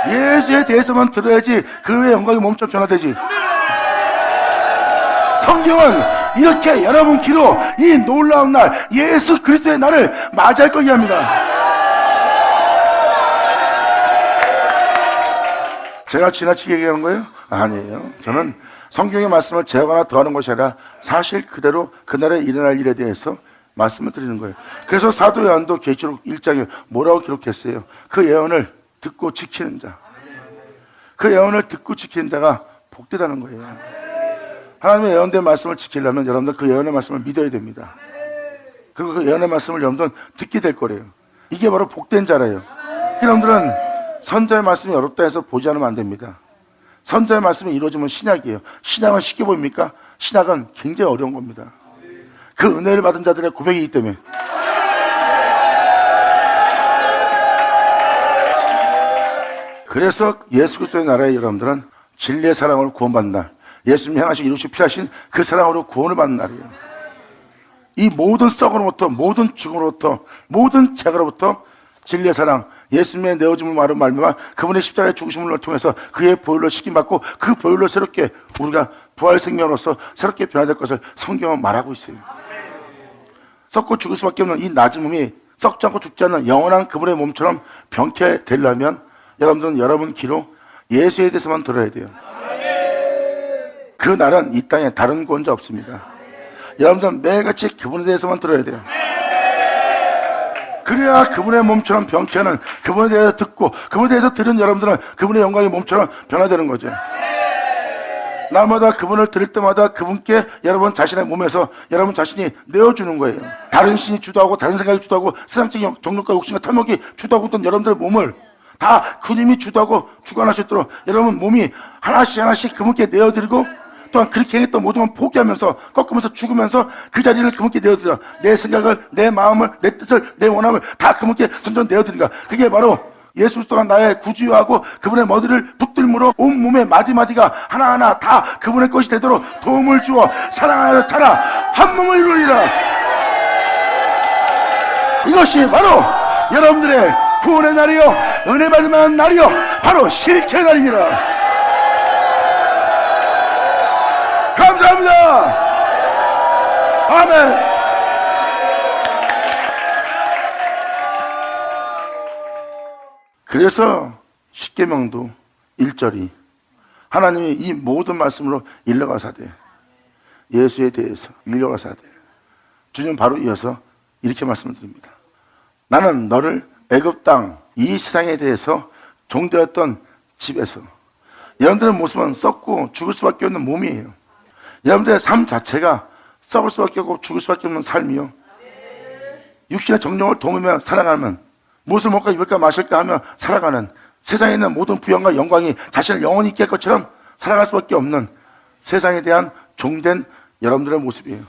예수에 대해서만 들어야지 그의 영광의 몸처럼 변화되지. 성경은 이렇게 여러분 귀로 이 놀라운 날, 예수 그리스도의 날을 맞이할 걸 이야기합니다. 제가 지나치게 얘기하는 거예요? 아니에요. 저는 성경의 말씀을 제거하나 더하는 것이 아니라 사실 그대로 그날에 일어날 일에 대해서 말씀을 드리는 거예요. 그래서 사도 요한도 계시록 1장에 뭐라고 기록했어요? 그 예언을 듣고 지키는 자, 그 예언을 듣고 지키는 자가 복되다는 거예요. 하나님의 예언된 말씀을 지키려면 여러분들 그 예언의 말씀을 믿어야 됩니다. 그리고 그 예언의 말씀을 여러분들은 듣게 될 거래요. 이게 바로 복된 자래요. 여러분들은 선자의 말씀이 어렵다 해서 보지 않으면 안 됩니다. 선자의 말씀이 이루어지면 신약이에요. 신약은 쉽게 보입니까? 신약은 굉장히 어려운 겁니다. 그 은혜를 받은 자들의 고백이기 때문에. 그래서 예수 그리스도의 나라의 여러분들은 진리의 사랑으로 구원받는 날, 예수님이 향하시고 이루시고 필요하신 그 사랑으로 구원을 받는 날이에요. 이 모든 썩음으로부터, 모든 죽음으로부터, 모든 죄로부터 진리의 사랑, 예수님의 내어짐을 말미암아 그분의 십자가의 죽으심을 통해서 그의 보혈로 씻김받고 그 보혈로 새롭게 우리가 부활 생명으로서 새롭게 변화될 것을 성경은 말하고 있어요. 썩고 죽을 수밖에 없는 이 낮은 몸이 썩지 않고 죽지 않는 영원한 그분의 몸처럼 변케 되려면 여러분들은 여러분 귀로 예수에 대해서만 들어야 돼요. 그 날은 이 땅에 다른 구원자 없습니다. 여러분들은 매일같이 그분에 대해서만 들어야 돼요. 그래야 그분의 몸처럼 변케하는, 그분에 대해서 듣고 그분에 대해서 들은 여러분들은 그분의 영광의 몸처럼 변화되는 거죠. 날마다 그분을 드릴 때마다 그분께 여러분 자신의 몸에서 여러분 자신이 내어주는 거예요. 다른 신이 주도하고 다른 생각이 주도하고 세상적인 정욕과 욕심과 탐욕이 주도하고 있던 여러분들의 몸을 다 그님이 주도하고 주관할 수 있도록 여러분 몸이 하나씩 하나씩 그분께 내어드리고, 또한 그렇게 행했던 모든 건 포기하면서 꺾으면서 죽으면서 그 자리를 그분께 내어드려. 내 생각을, 내 마음을, 내 뜻을, 내 원함을 다 그분께 전전 내어드리니까, 그게 바로 예수 그리스도가 나의 구주하고 그분의 머리를 붙들므로 온 몸의 마디마디가 하나하나 다 그분의 것이 되도록 도움을 주어 사랑하여 자라 한 몸을 이루리라. 이것이 바로 여러분들의 구원의 날이요, 은혜 받을 만한 날이요, 바로 실체의 날이니라. 감사합니다. 아멘. 그래서 십계명도 1절이 하나님이 이 모든 말씀으로 일러가사대, 예수에 대해서 일러가사대, 주님 바로 이어서 이렇게 말씀을 드립니다. 나는 너를 애굽 땅 이 세상에 대해서 종되었던 집에서, 여러분들의 모습은 썩고 죽을 수밖에 없는 몸이에요. 여러분들의 삶 자체가 썩을 수밖에 없고 죽을 수밖에 없는 삶이요, 육신의 정욕을 도우며 살아가는, 무엇을 먹을까 입을까 마실까 하며 살아가는, 세상에 있는 모든 부영과 영광이 자신을 영원히 있게 할 것처럼 살아갈 수밖에 없는 세상에 대한 종된 여러분들의 모습이에요.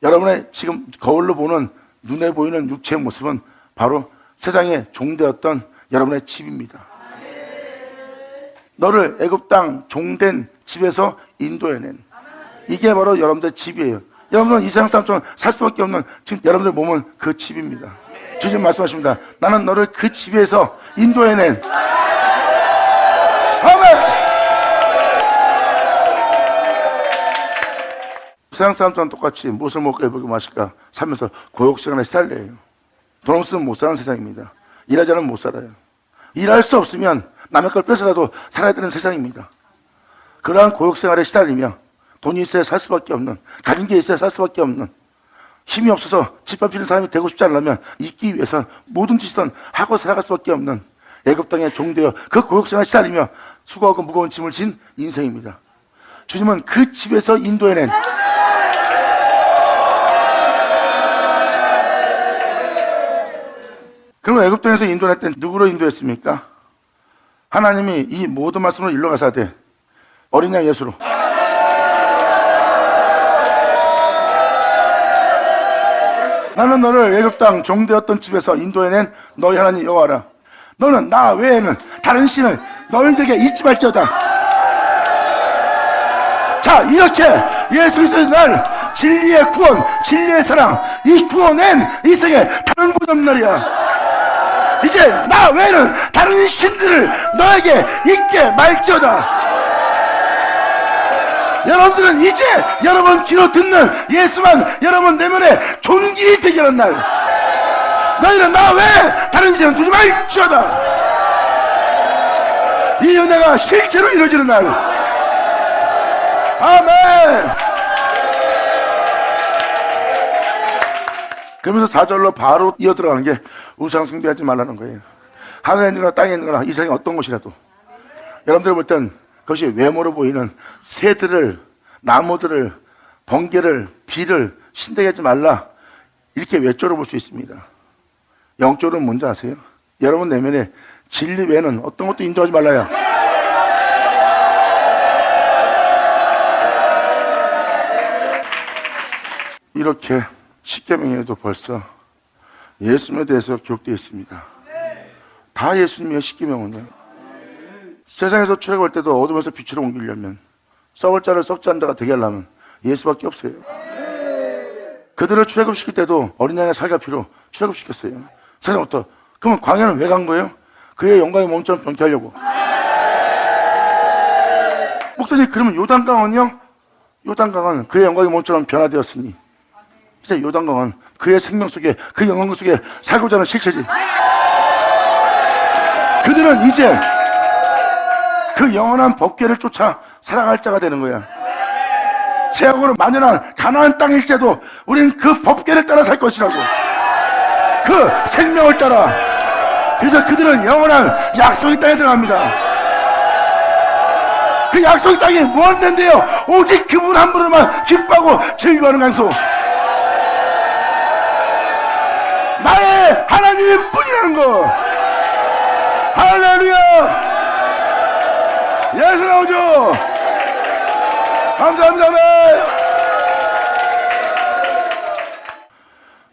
여러분의 지금 거울로 보는 눈에 보이는 육체의 모습은 바로 세상에 종되었던 여러분의 집입니다. 너를 애굽 땅 종된 집에서 인도해낸, 이게 바로 여러분들의 집이에요. 여러분은 이 세상 사람처럼 살 수밖에 없는 지금 여러분들 몸은 그 집입니다. 주님 말씀하십니다. 나는 너를 그 집에서 인도해낸. 아멘. 세상 사람처럼 똑같이 무엇을 먹을까 입을까 마실까 살면서 고욕생활에 시달려요. 돈 없으면 못 사는 세상입니다. 일하지 않으면 못 살아요. 일할 수 없으면 남의 걸 뺏어라도 살아야 되는 세상입니다. 그러한 고욕생활에 시달리며 돈이 있어야 살 수밖에 없는, 가진 게 있어야 살 수밖에 없는, 힘이 없어서 집밥 피는 사람이 되고 싶지 않으면 있기 위해서 모든 짓은 하고 살아갈 수밖에 없는 애굽 땅에 종되어 그 고욕생활에 시달리며 수고하고 무거운 짐을 진 인생입니다. 주님은 그 집에서 인도해낸, 그럼 애굽 땅에서 인도할 때 누구로 인도했습니까? 하나님이 이 모든 말씀을 일러가사대 어린 양 예수로. 나는 너를 애굽 땅 종되었던 집에서 인도해낸 너희 하나님 여호와라. 너는 나 외에는 다른 신을 너희들에게 잊지 말지어다. 자, 이렇게 예수 그리스도의 날, 진리의 구원, 진리의 사랑, 이 구원엔 이 세상에 다른 분 없는 날이야. 이제 나 외에는 다른 신들을 너에게 잊게 말지어다. 여러분들은 이제 여러분 귀로 듣는 예수만 여러분 내면에 존귀히 되게 하는 날, 너희는 나 외에 다른 신은 두지 말지어다. 이 은혜가 실제로 이루어지는 날. 아멘. 그러면서 4절로 바로 이어 들어가는 게 우상 숭배하지 말라는 거예요. 하늘에 있는 거나 땅에 있는 거나 이 세상에 어떤 것이라도 여러분들 볼 땐 그것이 외모로 보이는 새들을, 나무들을, 번개를, 비를 신되게 하지 말라, 이렇게 외적으로 볼 수 있습니다. 영적으로는 뭔지 아세요? 여러분 내면에 진리 외에는 어떤 것도 인정하지 말라요. 이렇게 십계명에도 벌써 예수님에 대해서 기록되어 있습니다. 다 예수님의 십계명은요. 세상에서 출애굽할 때도 어둠에서 빛으로 옮기려면, 썩을 자를 썩지 않은 자가 되게 하려면 예수밖에 없어요. 그들을 출애굽시킬 때도 어린 양의 살과 피로 출애굽시켰어요. 세상부터. 그러면 광야는 왜 간 거예요? 그의 영광의 몸처럼 변케 하려고. 목사님, 그러면 요단강은요? 요단강은 그의 영광의 몸처럼 변화되었으니 이제 요단강은 그의 생명 속에, 그 영광 속에 살고자 하는 실체지. 그들은 이제 그 영원한 법궤를 쫓아 살아갈 자가 되는 거야. 죄악으로 만연한 가나안 땅일지라도 우리는 그 법궤를 따라 살 것이라고. 그 생명을 따라. 그래서 그들은 영원한 약속의 땅에 들어갑니다. 그 약속의 땅이 무엇인데요? 오직 그분 한 분을만 기뻐하고 즐거워하는 강소. 나의 하나님의 뿐이라는 거. 할렐루야. 예수 나오죠. 감사합니다.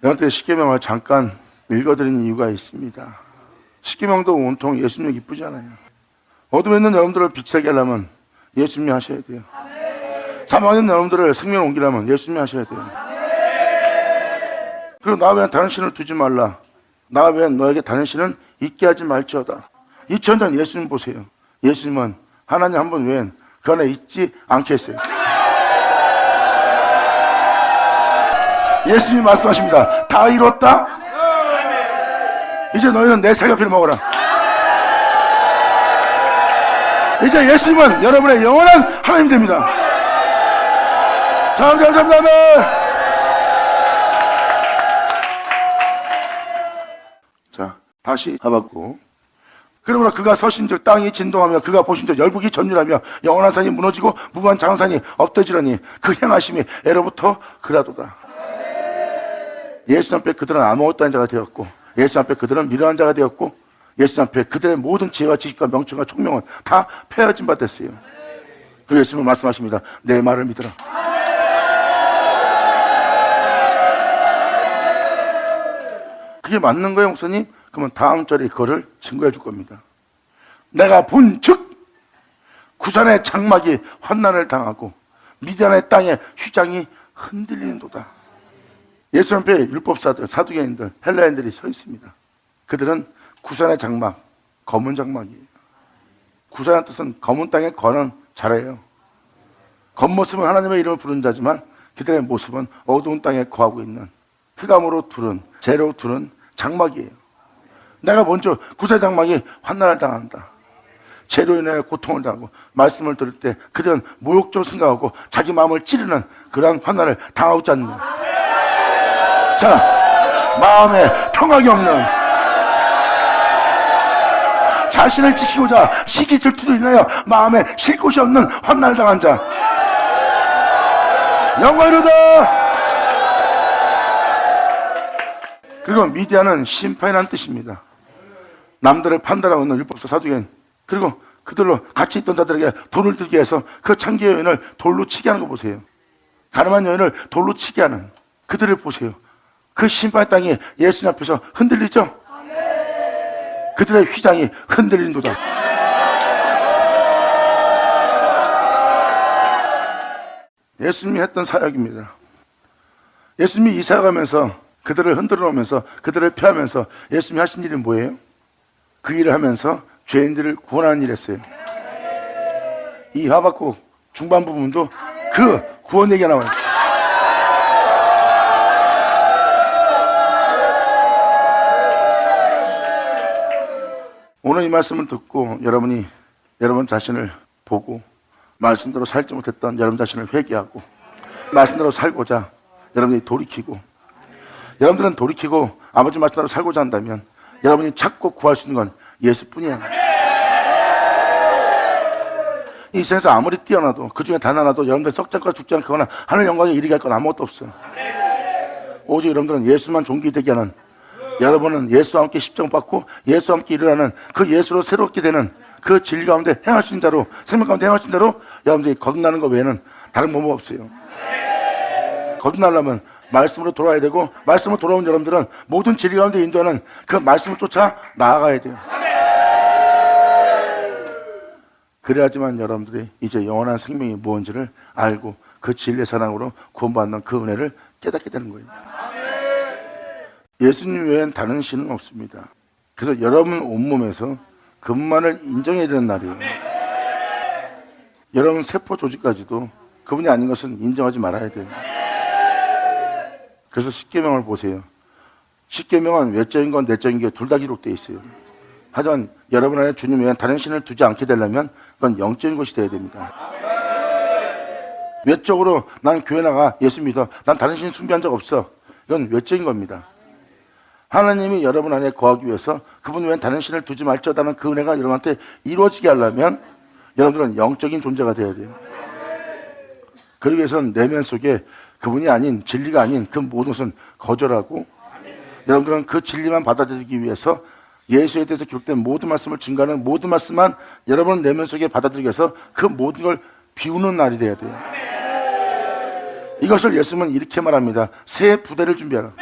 여러분들 십계명을 잠깐 읽어드리는 이유가 있습니다. 십계명도 온통 예수님이 기쁘잖아요. 어둠에 있는 여러분들을 빛나게 하려면 예수님이 하셔야 돼요. 사망에 있는 여러분들을 생명을 옮기려면 예수님이 하셔야 돼요. 그리고 나 외엔 다른 신을 두지 말라. 나 외엔 너에게 다른 신은 있게 하지 말지어다. 2000년 예수님 보세요. 예수님은 하나님 한 분 외엔 그 안에 있지 않게 했어요. 예수님이 말씀하십니다. 다 이뤘다. 이제 너희는 내 살갑이를 먹어라. 이제 예수님은 여러분의 영원한 하나님 됩니다. 자, 감사합니다. 자, 다시 하박국. 그러므로 그가 서신즉 땅이 진동하며 그가 보신즉 열국이 전율하며 영원한 산이 무너지고 무한 장산이 엎드지러니 그 행하심이 애로부터 그라도다. 예수 앞에 그들은 아무것도 아닌 자가 되었고, 예수 앞에 그들은 미련한 자가 되었고, 예수 앞에 그들의 모든 지혜와 지식과 명철과 총명은 다 폐허진 바 됐어요. 그리고 예수님은 말씀하십니다. 내 말을 믿으라. 그게 맞는 거예요, 목사님? 그러면 다음 절에 그거를 증거해 줄 겁니다. 내가 본즉 구산의 장막이 환난을 당하고 미디안의 땅에 휘장이 흔들리는도다. 예수 앞에 율법사들, 사두개인들, 헬라인들이 서 있습니다. 그들은 구산의 장막, 검은 장막이에요. 구산의 뜻은 검은 땅에 거는 자래요. 겉모습은 하나님의 이름을 부르는 자지만 그들의 모습은 어두운 땅에 거하고 있는 흑암으로 두른, 재로 두른 장막이에요. 내가 먼저 구산의 장막이 환난을 당한다. 죄로 인하여 고통을 당하고 말씀을 들을 때 그들은 모욕적으로 생각하고 자기 마음을 찌르는 그러한 환난을 당하고 있지 않느냐. 자, 마음에 평화가 없는, 자신을 지키고자 시기 질투로 인하여 마음에 쉴 곳이 없는 환난을 당한 자, 영광이로다. 그리고 미디안은 심판이라는 뜻입니다. 남들을 판단하고 있는 율법사 사두개인, 그리고 그들로 같이 있던 자들에게 돌을 들게 해서 그 창기의 여인을 돌로 치게 하는 거 보세요. 가늠한 여인을 돌로 치게 하는 그들을 보세요. 그 심판의 땅이 예수님 앞에서 흔들리죠? 그들의 휘장이 흔들린도다. 예수님이 했던 사역입니다. 예수님이 이사가면서 그들을 흔들어 놓으면서 그들을 펴하면서 예수님이 하신 일이 뭐예요? 그 일을 하면서 죄인들을 구원하는 일을 했어요. 이 하박국 중반 부분도 그 구원 얘기가 나와요. 오늘 이 말씀을 듣고 여러분 자신을 보고 말씀대로 살지 못했던 여러분 자신을 회개하고 말씀대로 살고자 여러분이 돌이키고, 여러분들은 돌이키고 아버지 말씀대로 살고자 한다면 여러분이 찾고 구할 수 있는 건 예수뿐이야. 이 세상에서 아무리 뛰어나도 그 중에 단 하나도 여러분들 썩지 않거나 죽지 않거나 하늘 영광에 이르게 할 건 아무것도 없어요. 오직 여러분들은 예수만 존귀되게 하는, 여러분은 예수와 함께 십자가 받고 예수와 함께 일어나는 그 예수로 새롭게 되는 그 진리 가운데 행할 수 있는 자로, 생명 가운데 행할 수 있는 자로 여러분들이 거듭나는 것 외에는 다른 방법 없어요. 거듭나려면 말씀으로 돌아야 되고, 말씀으로 돌아온 여러분들은 모든 진리 가운데 인도하는 그 말씀을 쫓아 나아가야 돼요. 그래야지만 여러분들이 이제 영원한 생명이 무엇인지를 알고 그 진리의 사랑으로 구원받는 그 은혜를 깨닫게 되는 거예요. 예수님 외엔 다른 신은 없습니다. 그래서 여러분 온몸에서 그분만을 인정해야 되는 날이에요. 여러분 세포 조직까지도 그분이 아닌 것은 인정하지 말아야 돼요. 그래서 십계명을 보세요. 십계명은 외적인 건 내적인 게 둘 다 기록되어 있어요. 하지만 여러분 안에 주님 외엔 다른 신을 두지 않게 되려면 그건 영적인 것이 되어야 됩니다. 외적으로 난 교회 나가 예수 믿어, 난 다른 신 숭배한 적 없어, 이건 외적인 겁니다. 하나님이 여러분 안에 거하기 위해서 그분 외엔 다른 신을 두지 말지어다는 그 은혜가 여러분한테 이루어지게 하려면 여러분들은 영적인 존재가 되어야 돼요. 그러기 위해서는 내면 속에 그분이 아닌, 진리가 아닌 그 모든 것은 거절하고, 여러분들은 그 진리만 받아들이기 위해서 예수에 대해서 기록된 모든 말씀을 증거하는 모든 말씀만 여러분 내면 속에 받아들이기 위해서 그 모든 걸 비우는 날이 되어야 돼요. 이것을 예수님은 이렇게 말합니다. 새 부대를 준비하라.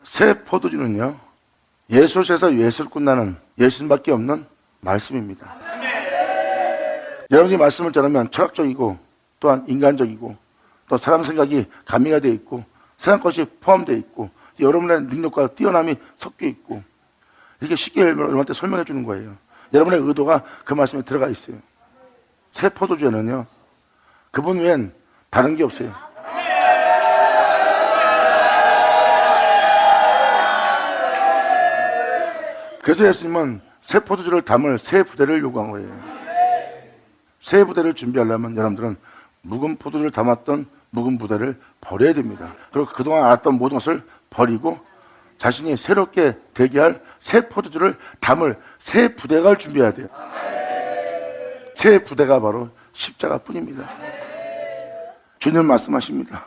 새 포도주는요, 예수에서 예수를 끝나는 예수님밖에 없는 말씀입니다. 여러분이 말씀을 전하면 철학적이고 또한 인간적이고 또 사람 생각이 가미가 되어 있고 세상 것이 포함되어 있고 여러분의 능력과 뛰어남이 섞여 있고 이렇게 쉽게 여러분한테 설명해 주는 거예요. 여러분의 의도가 그 말씀에 들어가 있어요. 새 포도주에는요, 그분 외엔 다른 게 없어요. 그래서 예수님은 새 포도주를 담을 새 부대를 요구한 거예요. 새 부대를 준비하려면 여러분들은 묵은 포도주를 담았던 묵은 부대를 버려야 됩니다. 그리고 그동안 알았던 모든 것을 버리고 자신이 새롭게 대기할 새 포도주를 담을 새 부대가 준비해야 돼요. 새 부대가 바로 십자가뿐입니다. 주님 말씀하십니다.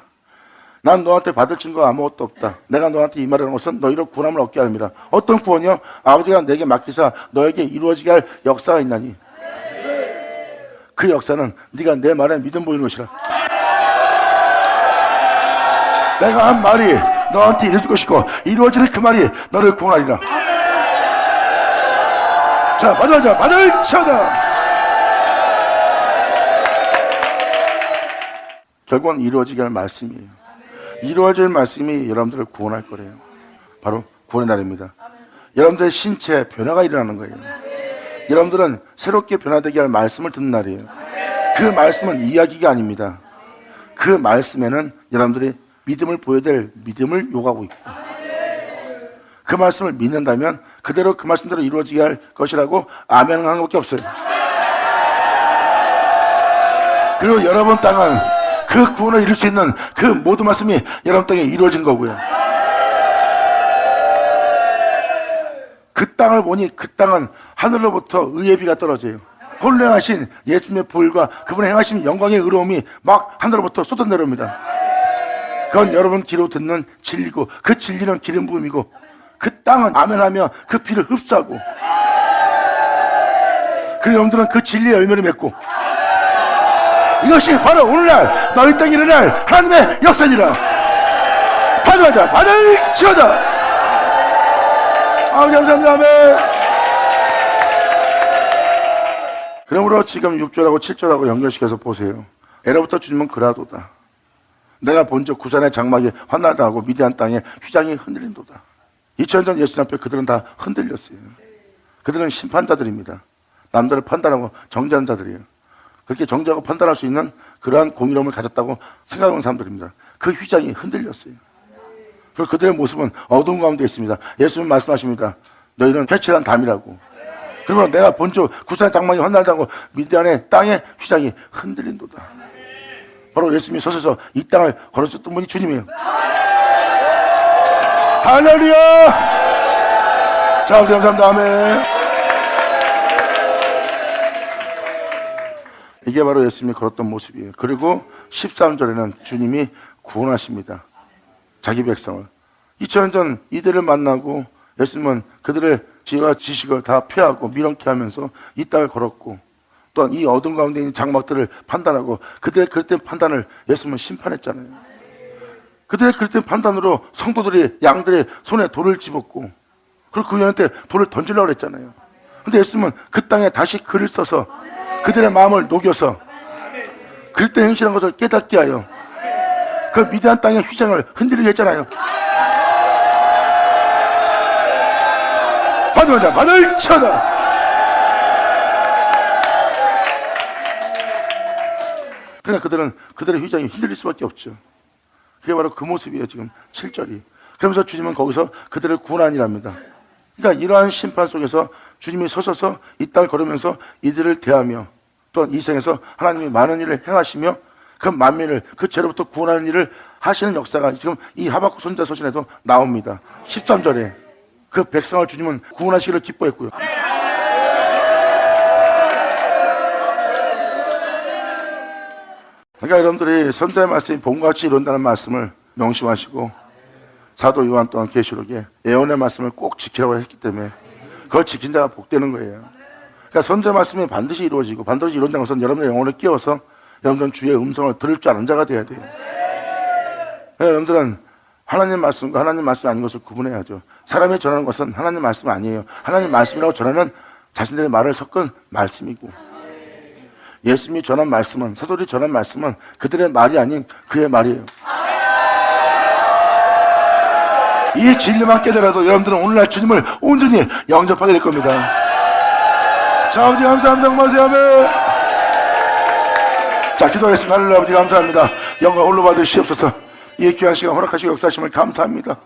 난 너한테 받을 증거 아무것도 없다. 내가 너한테 이 말하는 것은 너희로 구원함을 얻게 합니다. 어떤 구원이요? 아버지가 내게 맡기사 너에게 이루어지게 할 역사가 있나니 그 역사는 네가 내 말에 믿음 보이는 것이라. 내가 한 말이 너한테 이루어질 것이고 이루어지는 그 말이 너를 구원하리라. 자, 받아자, 받을 쳐다. 결국은 이루어지게 할 말씀이에요. 이루어질 말씀이 여러분들을 구원할 거래요. 바로 구원의 날입니다. 여러분들의 신체 변화가 일어나는 거예요. 여러분들은 새롭게 변화되게 할 말씀을 듣는 날이에요. 그 말씀은 이야기가 아닙니다. 그 말씀에는 여러분들이 믿음을 보여야 될 믿음을 요구하고 있고 그 말씀을 믿는다면 그대로 그 말씀대로 이루어지게 할 것이라고 아멘 하는 것밖에 없어요. 그리고 여러분 땅은 그 구원을 이룰 수 있는 그 모든 말씀이 여러분 땅에 이루어진 거고요. 그 땅을 보니 그 땅은 하늘로부터 의의 비가 떨어져요. 홀로 행하신 예수님의 보혈과 그분의 행하신 영광의 의로움이 막 하늘로부터 쏟아내려옵니다. 그건 여러분 귀로 듣는 진리고 그 진리는 기름 부음이고 그 땅은 아멘하며 그 피를 흡수하고 그리고 여러분들은 그 진리의 열매를 맺고 이것이 바로 오늘날 너희 땅에 일어날 하나님의 역사니라. 받아자, 받을지어다. 아버지 감사합니다. 아멘. 그러므로 지금 6절하고 7절하고 연결시켜서 보세요. 에로부터 주님은 그라도다. 내가 본적 구산의 장막이 환날당하고 미디안 땅에 휘장이 흔들린도다. 2000년 전 예수님 앞에 그들은 다 흔들렸어요. 그들은 심판자들입니다. 남들을 판단하고 정죄하는 자들이에요. 그렇게 정죄하고 판단할 수 있는 그러한 공의로움을 가졌다고 생각하는 사람들입니다. 그 휘장이 흔들렸어요. 그리고 그들의 모습은 어두운 가운데 있습니다. 예수님 말씀하십니다. 너희는 회칠한 담이라고. 그리고 내가 본주 구산의 장막이 환날당하고 미디안의 땅의 휘장이 흔들린도다. 바로 예수님이 서서서 이 땅을 걸어줬던 분이 주님이에요. 할렐루야! 자, 우리 감사합니다. 아멘. 이게 바로 예수님이 걸었던 모습이에요. 그리고 13절에는 주님이 구원하십니다. 자기 백성을. 2000년 전 이들을 만나고 예수님은 그들의 지혜와 지식을 다 폐하고 미련케 하면서 이 땅을 걸었고 또한 이 어둠 가운데 있는 장막들을 판단하고 그들의 그릇된 판단을 예수님은 심판했잖아요. 그들의 그릇된 판단으로 성도들이 양들의 손에 돌을 집었고 그리고 그 년한테 돌을 던지려고 했잖아요. 근데 예수님은 그 땅에 다시 글을 써서 그들의 마음을 녹여서 그릇된 행실한 것을 깨닫게 하여 그 미디안 땅의 휘장을 흔들리게 했잖아요. 받으자, 받을 쳐다. 그러나 그들은 그들의 휘장이 흔들릴 수밖에 없죠. 그게 바로 그 모습이에요. 지금 7절이. 그러면서 주님은 거기서 그들을 구원하니랍니다. 그러니까 이러한 심판 속에서 주님이 서서서 이 땅을 걸으면서 이들을 대하며 또한 이 생에서 하나님이 많은 일을 행하시며 그 만민을 그 죄로부터 구원하는 일을 하시는 역사가 지금 이 하박국 선지자 서신에도 나옵니다. 13절에 그 백성을 주님은 구원하시기를 기뻐했고요. 그러니까 여러분들이 선지자의 말씀이 봄과 같이 이룬다는 말씀을 명심하시고 사도 요한 또한 계시록에 예언의 말씀을 꼭 지키라고 했기 때문에 그걸 지킨 자가 복되는 거예요. 그러니까 선지자 말씀이 반드시 이루어지고 반드시 이룬다는 것은 여러분의 영혼을 끼워서 여러분들은 주의 음성을 들을 줄 아는 자가 돼야 돼요. 그러니까 여러분들은 하나님 말씀과 하나님 말씀이 아닌 것을 구분해야죠. 사람이 전하는 것은 하나님 말씀 아니에요. 하나님 말씀이라고 전하는 자신들의 말을 섞은 말씀이고, 예수님이 전한 말씀은, 사도들이 전한 말씀은 그들의 말이 아닌 그의 말이에요. 이 진리만 깨달아도 여러분들은 오늘날 주님을 온전히 영접하게 될 겁니다. 자, 아버지 감사합니다. 고마세요. 아멘. 자, 기도하겠습니다. 할렐루야. 아버지 감사합니다. 영광 홀로 받으시옵소서. 이 귀한 시간 허락하시고 역사하심을 감사합니다.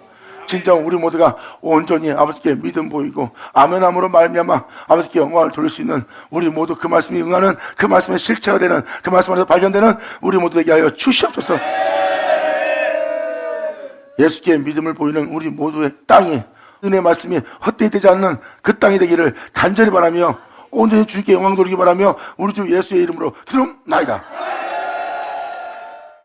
진정 우리 모두가 온전히 아버지께 믿음 보이고 아멘함으로 말미암아 아버지께 영광을 돌릴 수 있는 우리 모두 그 말씀이 응하는, 그 말씀의 실체가 되는, 그 말씀 안에서 발견되는 우리 모두에게 하여 주시옵소서. 예수께 믿음을 보이는 우리 모두의 땅이, 은혜의 말씀이 헛되이 되지 않는 그 땅이 되기를 간절히 바라며 온전히 주님께 영광 돌리기 바라며 우리 주 예수의 이름으로 기도합나이다.